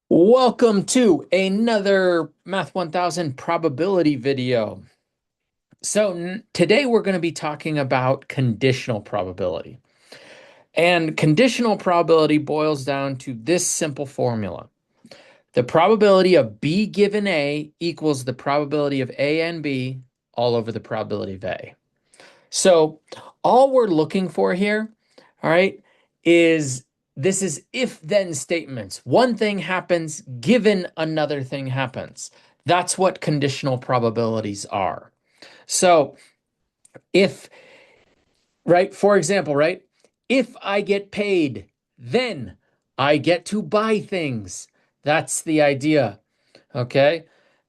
Welcome to another Math 1000 probability video. So today we're going to be talking about conditional probability. And conditional probability boils down to this simple formula. The probability of B given A equals the probability of A and B all over the probability of A. So all we're looking for here, all right, is this is if-then statements. One thing happens given another thing happens. That's what conditional probabilities are. So if, right, for example, right, if I get paid, then I get to buy things. That's the idea, okay?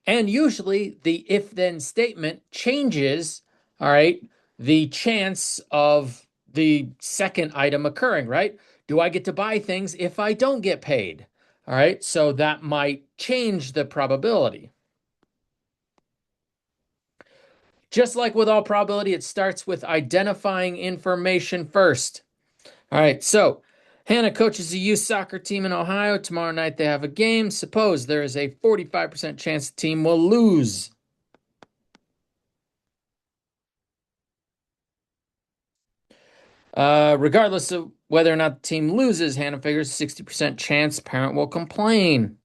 And usually the if-then statement changes, all right, the chance of the second item occurring, right? Do I get to buy things if I don't get paid? All right, so that might change the probability. Just like with all probability, it starts with identifying information first. All right, so Hannah coaches a youth soccer team in Ohio. Tomorrow night they have a game. Suppose there is a 45% chance the team will lose. Regardless of whether or not the team loses, Hannah figures 60% chance parent will complain.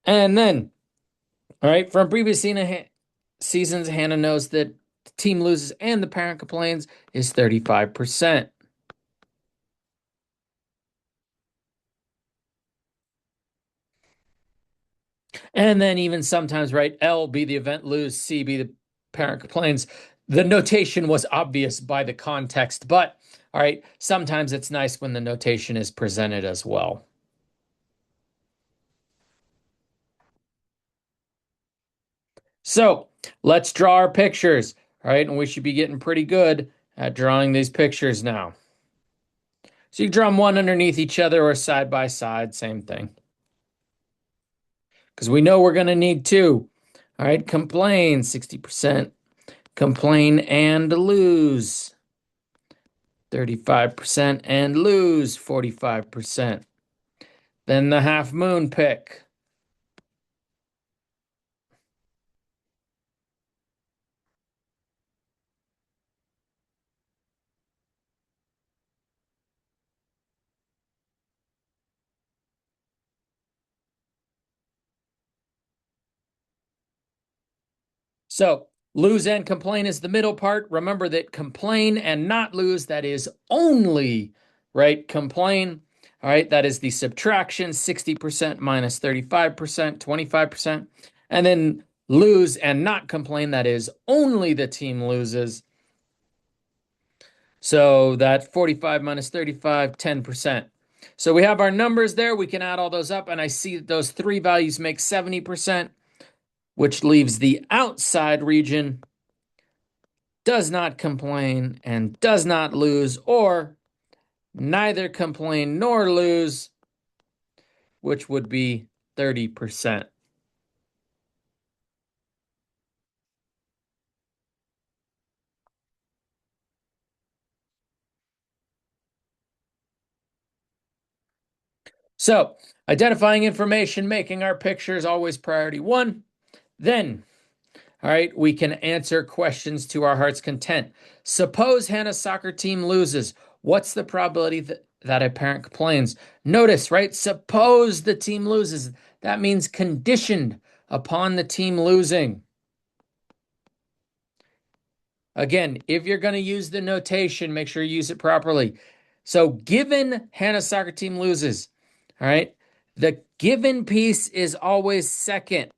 And then, all right, from previous seasons, Hannah knows that the team loses and the parent complains is 35%. And then even sometimes, right, L be the event lose, C be the parent complains. The notation was obvious by the context, but all right, sometimes it's nice when the notation is presented as well. So let's draw our pictures, all right, and we should be getting pretty good at drawing these pictures now. So you can draw them one underneath each other or side by side, same thing. Because we know we're going to need two. All right, complain, 60%. Complain and lose, 35%, and lose, 45%. Then the half moon pick. So lose and complain is the middle part. Remember that complain and not lose, that is only, right, complain. All right, that is the subtraction, 60% minus 35%, 25%. And then lose and not complain, that is only the team loses. So that 45 minus 35, 10%. So we have our numbers there. We can add all those up, and I see that those three values make 70%, which leaves the outside region does not complain and does not lose, or neither complain nor lose, which would be 30%. So identifying information, making our pictures always priority one. Then, all right, we can answer questions to our heart's content. Suppose Hannah's soccer team loses. What's the probability that a parent complains? Notice, right? Suppose the team loses. That means conditioned upon the team losing. Again, if you're going to use the notation, make sure you use it properly. So given Hannah's soccer team loses, all right, the given piece is always second.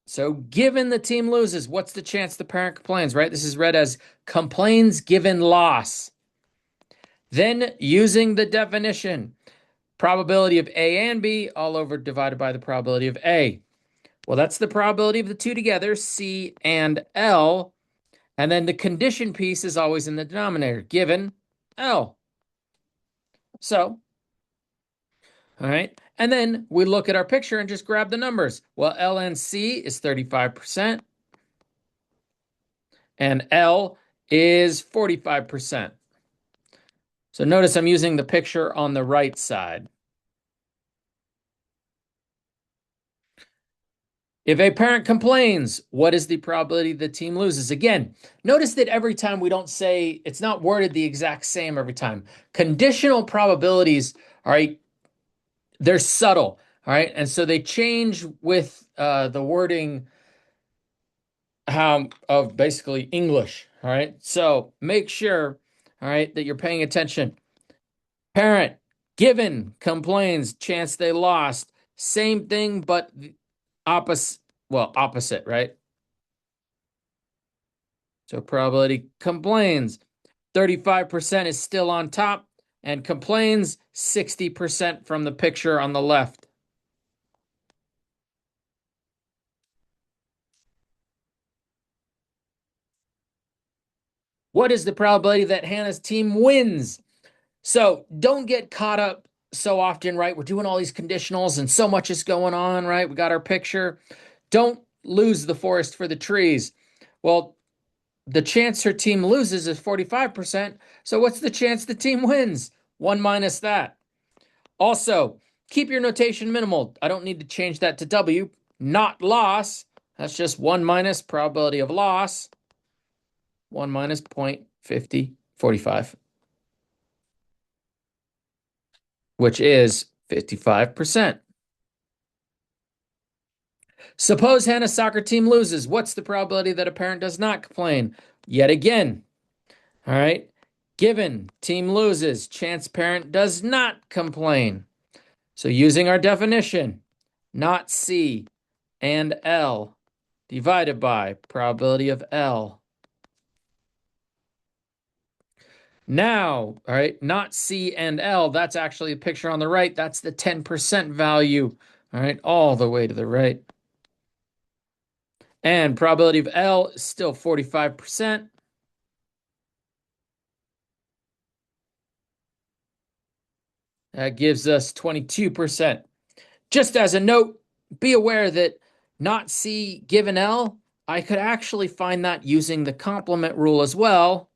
So given the team loses, what's the chance the parent complains, right? This is read as complains given loss. Then using the definition, probability of A and B all over divided by the probability of A. Well, that's the probability of the two together, C and L. And then the condition piece is always in the denominator, given L. So, all right. And then we look at our picture and just grab the numbers. Well, LNC is 35% and L is 45%. So notice I'm using the picture on the right side. If a parent complains, what is the probability the team loses? Again, notice that every time we don't say, it's not worded the exact same every time. Conditional probabilities, all right, they're subtle, all right, and so they change with the wording of basically English, all right. So make sure, all right, that you're paying attention. Parent, given, complains, chance they lost. Same thing, but opposite, well, opposite, right? So probability complains. 35% is still on top and complains 60% from the picture on the left. What is the probability that Hannah's team wins? So don't get caught up so often, right? We're doing all these conditionals and so much is going on, right? We got our picture. Don't lose the forest for the trees. Well, the chance her team loses is 45%. So what's the chance the team wins? 1 minus that. Also, keep your notation minimal. I don't need to change that to W. Not loss. That's just 1 minus probability of loss. 1 minus 0.5045, which is 55%. Suppose Hannah's soccer team loses. What's the probability that a parent does not complain? Yet again, all right. Given team loses, chance parent does not complain. So using our definition, not C and L divided by probability of L. Now, all right, not C and L, that's actually a picture on the right. That's the 10% value, all right, all the way to the right. And probability of L is still 45%. That gives us 22%. Just as a note, be aware that not C given L, I could actually find that using the complement rule as well.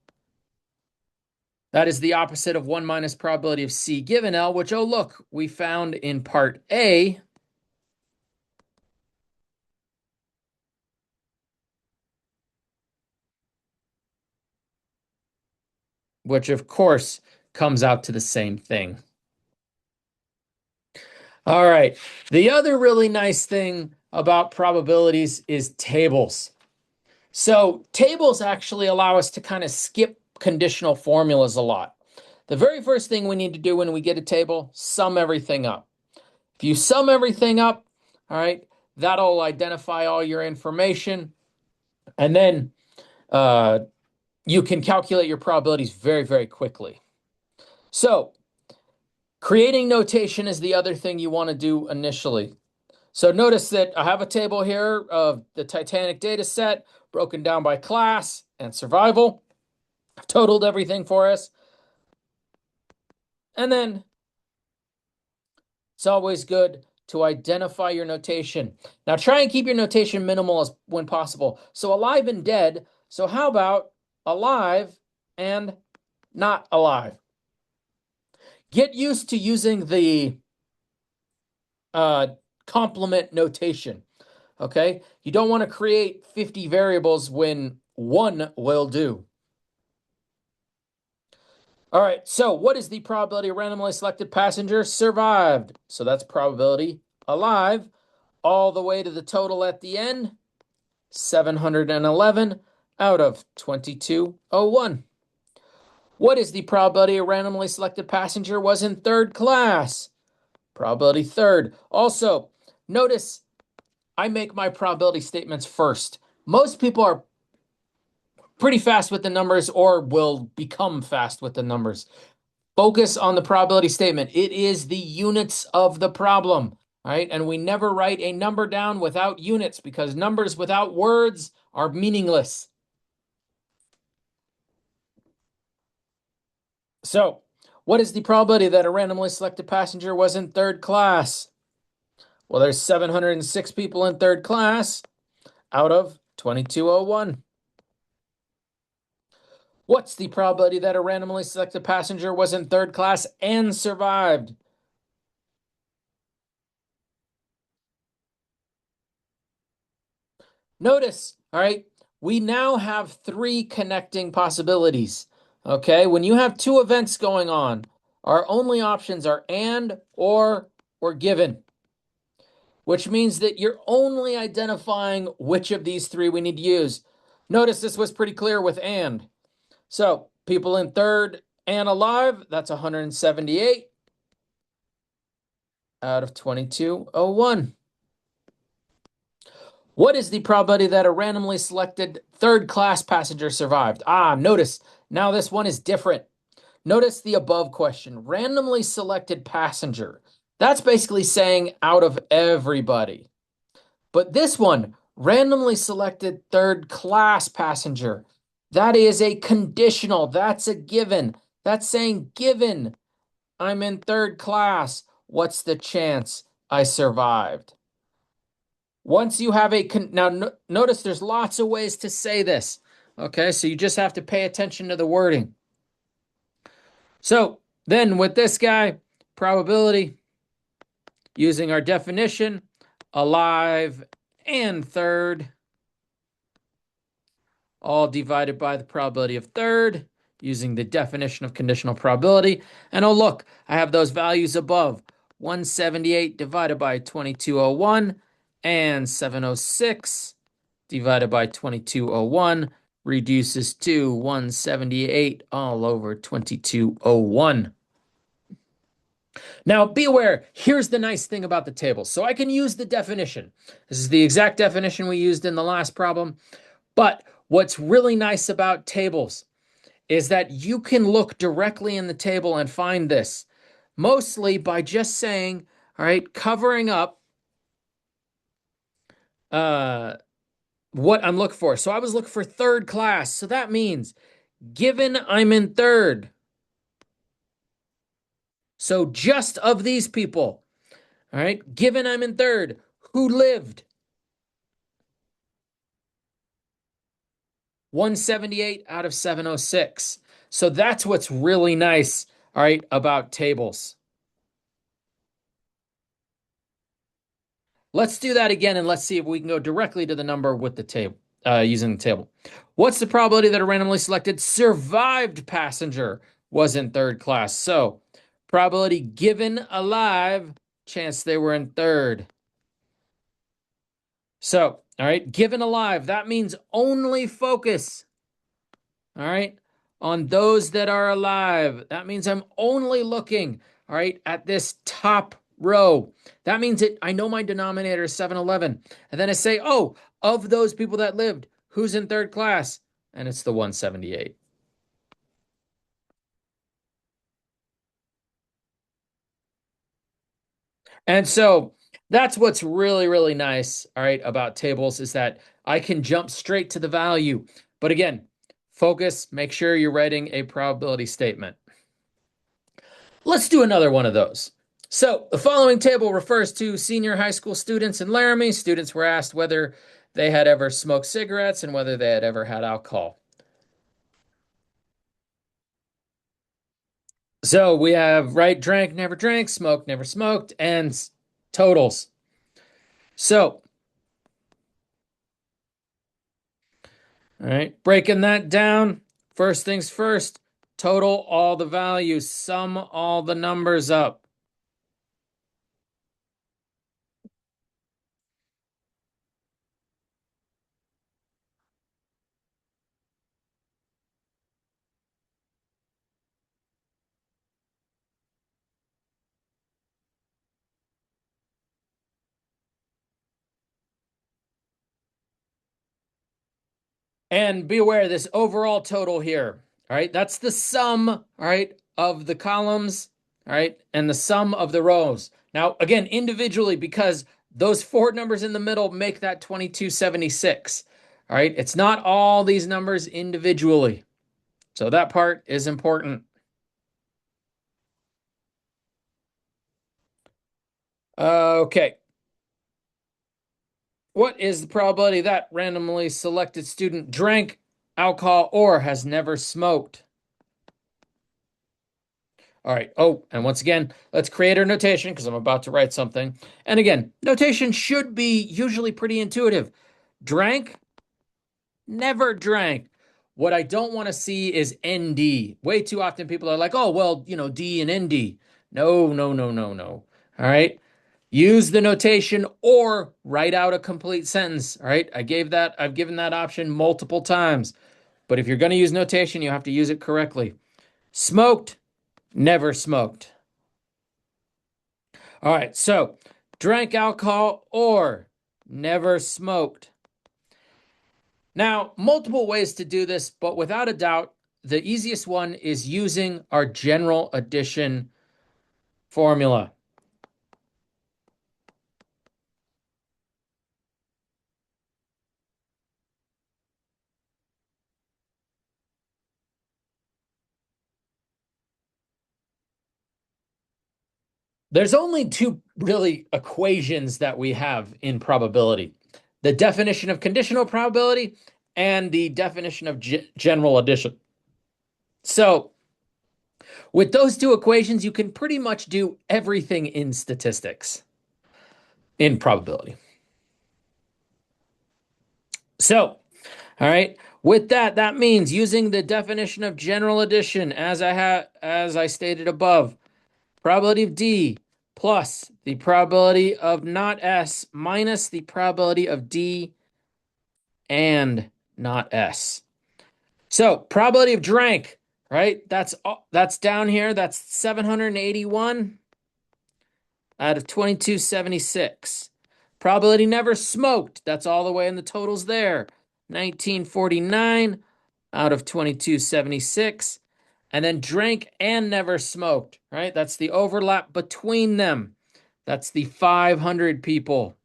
That is the opposite of 1 minus probability of C given L, which, oh, look, we found in part A. Which, of course, comes out to the same thing. All right. The other really nice thing about probabilities is tables. So tables actually allow us to kind of skip conditional formulas a lot. The very first thing we need to do when we get a table, sum everything up. If you sum everything up, all right, that'll identify all your information. And then you can calculate your probabilities very, very quickly. So creating notation is the other thing you want to do initially. So notice that I have a table here of the Titanic data set broken down by class and survival. I've totaled everything for us. And then it's always good to identify your notation. Now try and keep your notation minimal as when possible. So alive and dead. So how about alive and not alive? Get used to using the complement notation. Okay, you don't want to create 50 variables when one will do. All right, so what is the probability a randomly selected passenger survived? So that's probability alive all the way to the total at the end, 711 out of 2201. What is the probability a randomly selected passenger was in third class? Probability third. Also, notice I make my probability statements first. Most people are pretty fast with the numbers or will become fast with the numbers. Focus on the probability statement. It is the units of the problem, right? And we never write a number down without units because numbers without words are meaningless. So What is the probability that a randomly selected passenger was in third class? Well, there's 706 people in third class out of 2201. What's the probability that a randomly selected passenger was in third class and survived? Notice, all right, we now have three connecting possibilities. Okay, when you have two events going on, our only options are and, or given, which means that you're only identifying which of these three we need to use. Notice this was pretty clear with and. So people in third and alive, that's 178 out of 2201. What is the probability that a randomly selected third class passenger survived? Notice now this one is different. Notice the above question, randomly selected passenger. That's basically saying out of everybody. But this one, randomly selected third class passenger, that is a conditional. That's a given. That's saying given I'm in third class, what's the chance I survived? Once you have now notice there's lots of ways to say this. Okay, so you just have to pay attention to the wording. So then with this guy, probability, using our definition, alive and third, all divided by the probability of third, using the definition of conditional probability. And oh, look, I have those values above. 178 divided by 2201 and 706 divided by 2201 reduces to 178 all over 2201. Now, be aware, here's the nice thing about the table. So I can use the definition. This is the exact definition we used in the last problem. But what's really nice about tables is that you can look directly in the table and find this, mostly by just saying, all right, covering up what I'm looking for. So I was looking for third class. So that means given I'm in third. So just of these people, all right, given I'm in third, who lived? 178 out of 706. So that's what's really nice, all right, about tables. Let's do that again and let's see if we can go directly to the number with the table, using the table. What's the probability that a randomly selected survived passenger was in third class? So probability given alive, chance they were in third. So, all right, given alive, that means only focus, all right, on those that are alive. That means I'm only looking, all right, at this top row. That means I know my denominator is 711. And then I say, oh, of those people that lived, who's in third class? And it's the 178. And so that's what's really, really nice, all right, about tables is that I can jump straight to the value. But again, focus, make sure you're writing a probability statement. Let's do another one of those. So the following table refers to senior high school students in Laramie. Students were asked whether they had ever smoked cigarettes and whether they had ever had alcohol. So we have right, drank, never drank, smoked, never smoked, and totals. So, all right, breaking that down. First things first, total all the values, sum all the numbers up. And be aware of this overall total here. All right, that's the sum, all right, of the columns, all right, and the sum of the rows. Now, again, individually, because those four numbers in the middle make that 2276. All right, it's not all these numbers individually. So that part is important. Okay. What is the probability that randomly selected student drank alcohol or has never smoked? All right. Oh, and once again, let's create our notation because I'm about to write something. And again, notation should be usually pretty intuitive. Drank, never drank. What I don't want to see is ND. Way too often people are like, oh, well, D and ND. No, no, no, no, no. All right. Use the notation or write out a complete sentence. All right. I've given that option multiple times. But if you're going to use notation, you have to use it correctly. Smoked, never smoked. All right. So drank alcohol or never smoked. Now, multiple ways to do this, but without a doubt, the easiest one is using our general addition formula. There's only two really equations that we have in probability. The definition of conditional probability and the definition of general addition. So with those two equations, you can pretty much do everything in statistics, in probability. So, all right, with that, that means using the definition of general addition as I stated above, probability of D plus the probability of not S minus the probability of D and not S. So, probability of drank, right? That's down here. That's 781 out of 2276. Probability never smoked. That's all the way in the totals there. 1949 out of 2276. And then drank and never smoked, right? That's the overlap between them. That's the 500 people.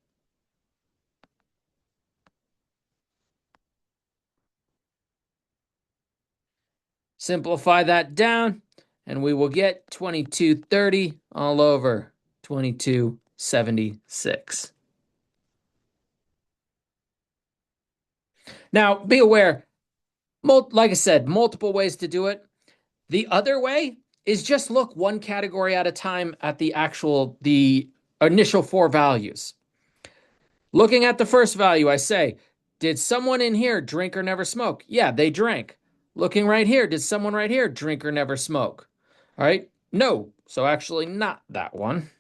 Simplify that down, and we will get 2230 all over 2276. Now, be aware, like I said, multiple ways to do it. The other way is just look one category at a time at the initial four values. Looking at the first value, I say, did someone in here drink or never smoke? Yeah, they drank. Looking right here, did someone right here drink or never smoke? All right, no. So actually not that one.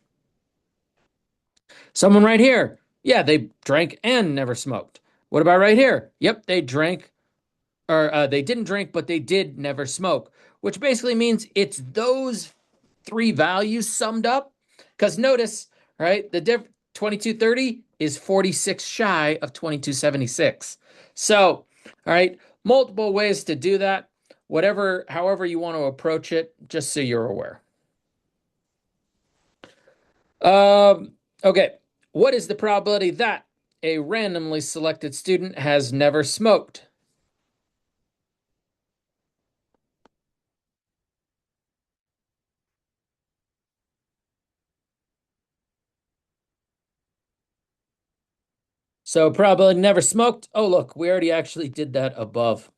Someone right here, yeah, they drank and never smoked. What about right here? Yep, they drank or they didn't drink, but they did never smoke, which basically means it's those three values summed up. Because notice, right, the 2230 is 46 shy of 2276. So, all right, multiple ways to do that. However you want to approach it, just so you're aware. Okay. What is the probability that a randomly selected student has never smoked? So probability never smoked. Oh, look, we already actually did that above.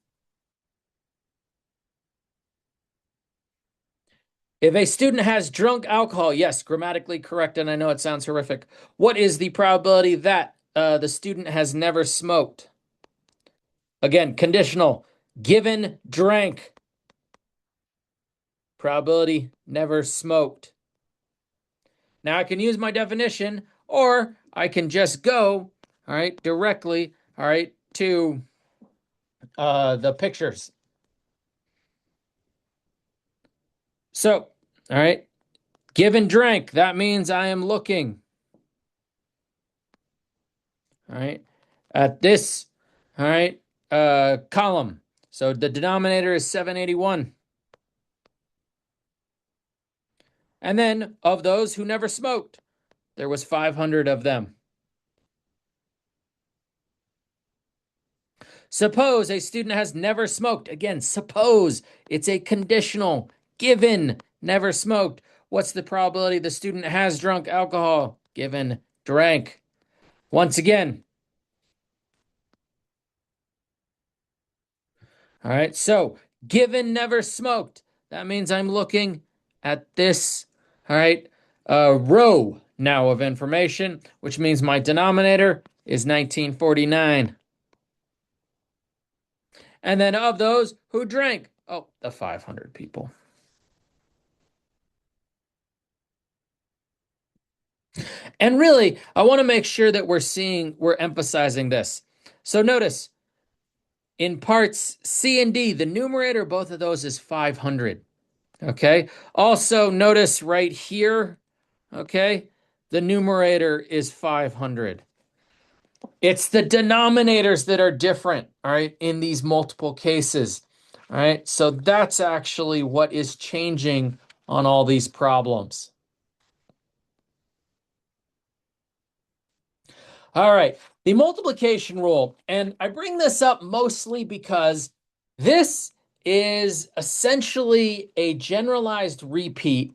If a student has drunk alcohol, yes, grammatically correct, and I know it sounds horrific. What is the probability that the student has never smoked? Again, conditional. Given drank. Probability never smoked. Now I can use my definition, or I can just go, all right, directly, all right, to the pictures. So, all right, given drank, that means I am looking, all right, at this, all right, column. So the denominator is 781. And then of those who never smoked, there was 500 of them. Suppose a student has never smoked. Again, suppose it's a conditional, given, never smoked. What's the probability the student has drunk alcohol? given drank. Once again, all right, so given never smoked, that means I'm looking at this, all right, row now of information, which means my denominator is 1949. And then of those who drank, oh, the 500 people. And really, I want to make sure that we're emphasizing this. So notice in parts C and D, the numerator, both of those is 500. Okay. Also notice right here, okay, the numerator is 500. It's the denominators that are different, all right, in these multiple cases. All right. So that's actually what is changing on all these problems. All right, the multiplication rule. And I bring this up mostly because this is essentially a generalized repeat,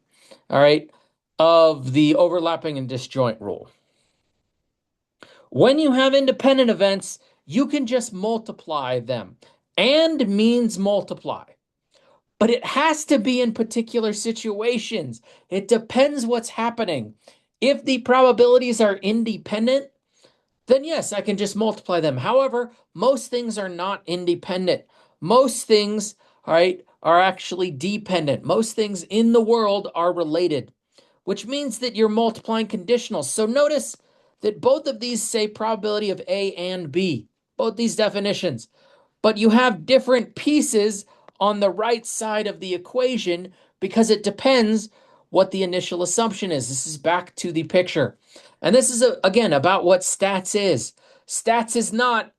all right, of the overlapping and disjoint rule. When you have independent events, you can just multiply them. And means multiply. But it has to be in particular situations. It depends what's happening. If the probabilities are independent, then yes, I can just multiply them. However, most things are not independent. Most things, all right, are actually dependent. Most things in the world are related, which means that you're multiplying conditionals. So notice that both of these say probability of A and B, both these definitions, but you have different pieces on the right side of the equation because it depends what the initial assumption is. This is back to the picture. And this is, again, about what stats is. Stats is not,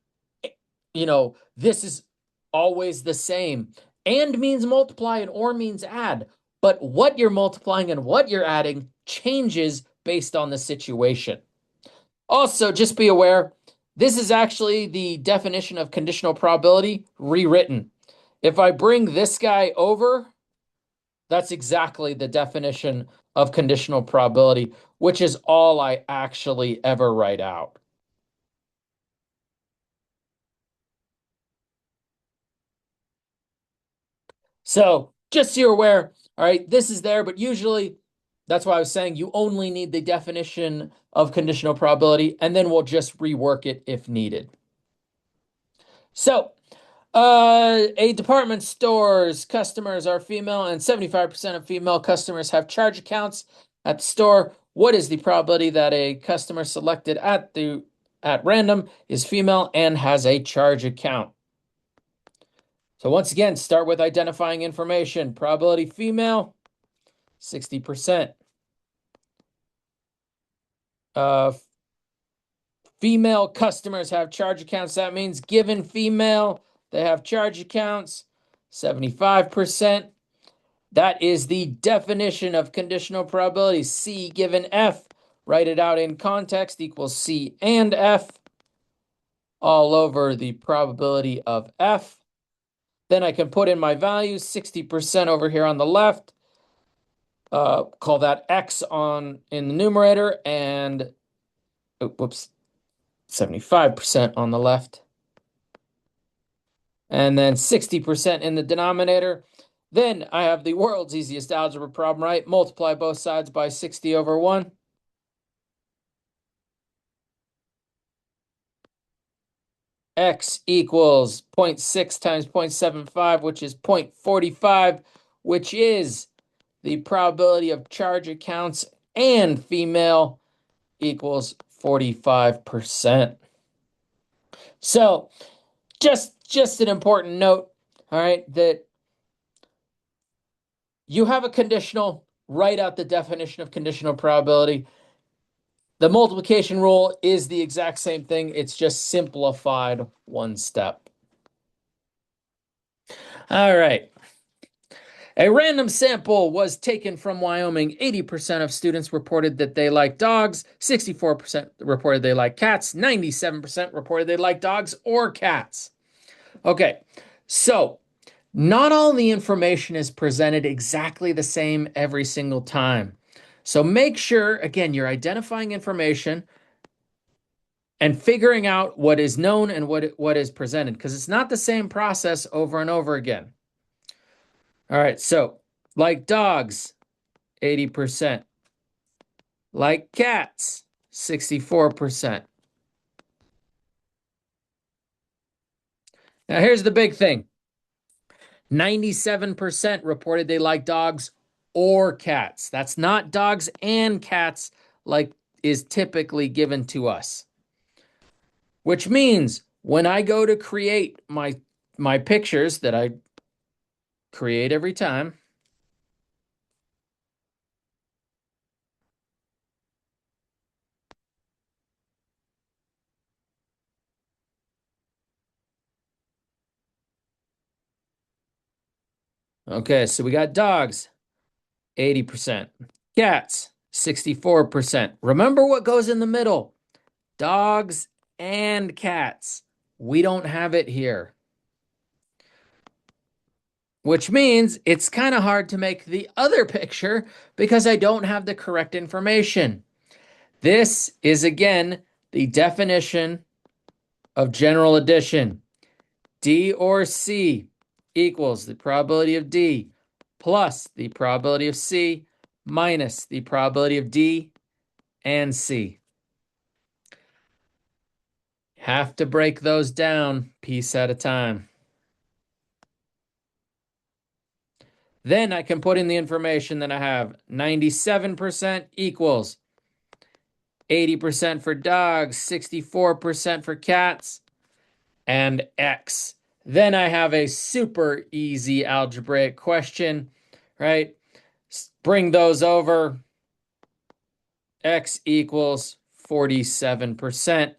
this is always the same. And means multiply and or means add. But what you're multiplying and what you're adding changes based on the situation. Also, just be aware, this is actually the definition of conditional probability rewritten. If I bring this guy over, that's exactly the definition of conditional probability, which is all I actually ever write out. So just so you're aware, all right, this is there, but usually that's why I was saying you only need the definition of conditional probability, and then we'll just rework it if needed. So a department store's customers are female and 75% of female customers have charge accounts at the store. What is the probability that a customer selected at random is female and has a charge account? So once again, start with identifying information. Probability female, 60%. Female customers have charge accounts. That means given female, they have charge accounts, 75%. That is the definition of conditional probability. C given F, write it out in context, equals C and F all over the probability of F. Then I can put in my values, 60% over here on the left. Call that X in the numerator, and 75% on the left. And then 60% in the denominator. Then I have the world's easiest algebra problem, right? Multiply both sides by 60 over 1. X equals 0.6 times 0.75, which is 0.45, which is the probability of charge accounts and female equals 45%. So just an important note, all right, that you have a conditional, write out the definition of conditional probability. The multiplication rule is the exact same thing. It's just simplified one step. All right. A random sample was taken from Wyoming. 80% of students reported that they like dogs. 64% reported they like cats. 97% reported they like dogs or cats. Okay, so not all the information is presented exactly the same every single time. So make sure, again, you're identifying information and figuring out what is known and what is presented, because it's not the same process over and over again. All right, so like dogs, 80%. Like cats, 64%. Now here's the big thing. 97% reported they like dogs or cats. That's not dogs and cats like is typically given to us. Which means when I go to create my pictures that I create every time, okay, so we got dogs, 80%. Cats, 64%. Remember what goes in the middle. Dogs and cats. We don't have it here. Which means it's kind of hard to make the other picture because I don't have the correct information. This is, again, the definition of general addition. D or C equals the probability of D plus the probability of C minus the probability of D and C. Have to break those down piece at a time. Then I can put in the information that I have. 97% equals 80% for dogs, 64% for cats, and X. Then I have a super easy algebraic question, right? Bring those over. X equals 47%,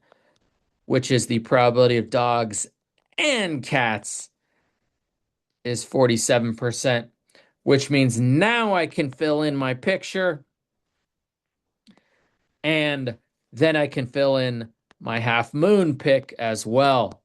which is the probability of dogs and cats is 47%, which means now I can fill in my picture and then I can fill in my half moon pick as well.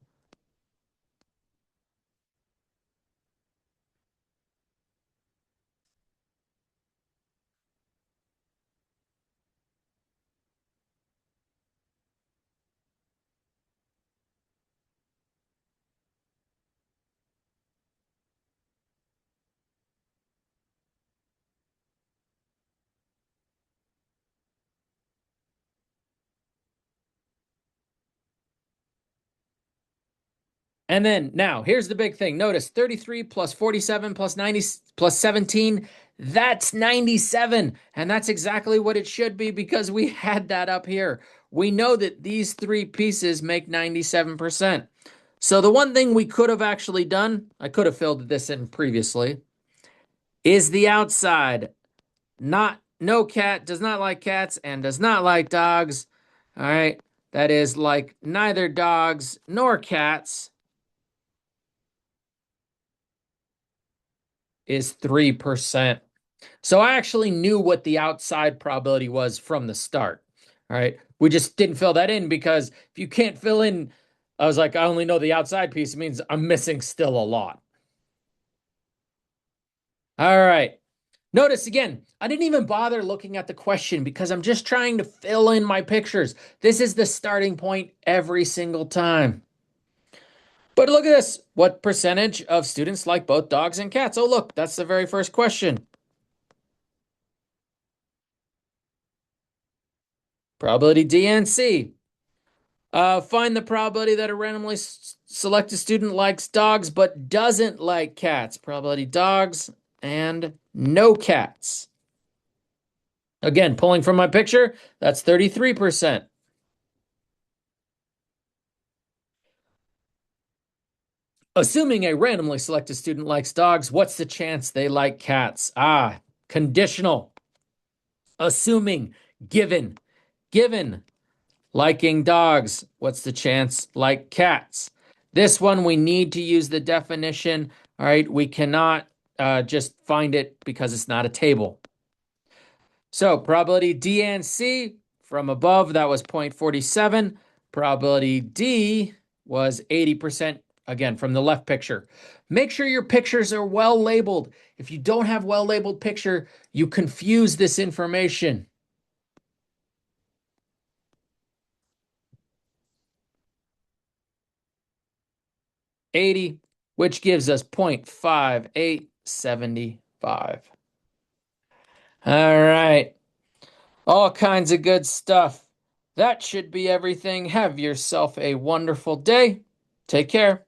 And then now here's the big thing. Notice 33 plus 47 plus 90 plus 17. That's 97. And that's exactly what it should be because we had that up here. We know that these three pieces make 97%. So the one thing we could have actually done, I could have filled this in previously, is the outside. No cat, does not like cats, and does not like dogs. All right. That is like neither dogs nor cats. Is 3%. So I actually knew what the outside probability was from the start. All right. We just didn't fill that in because if you can't fill in, I was like, I only know the outside piece. It means I'm missing still a lot. All right. Notice again, I didn't even bother looking at the question because I'm just trying to fill in my pictures. This is the starting point every single time. But look at this. What percentage of students like both dogs and cats? Oh, look, that's the very first question. Probability D and C. Find the probability that a randomly selected student likes dogs but doesn't like cats. Probability dogs and no cats. Again, pulling from my picture, that's 33%. Assuming a randomly selected student likes dogs, what's the chance they like cats? Conditional. Assuming, given, liking dogs, what's the chance like cats? This one, we need to use the definition. All right, we cannot just find it because it's not a table. So probability D and C from above, that was 0.47. Probability D was 80%, again, from the left picture. Make sure your pictures are well labeled. If you don't have well labeled picture, you confuse this information. 80, which gives us 0.5875. All right. All kinds of good stuff. That should be everything. Have yourself a wonderful day. Take care.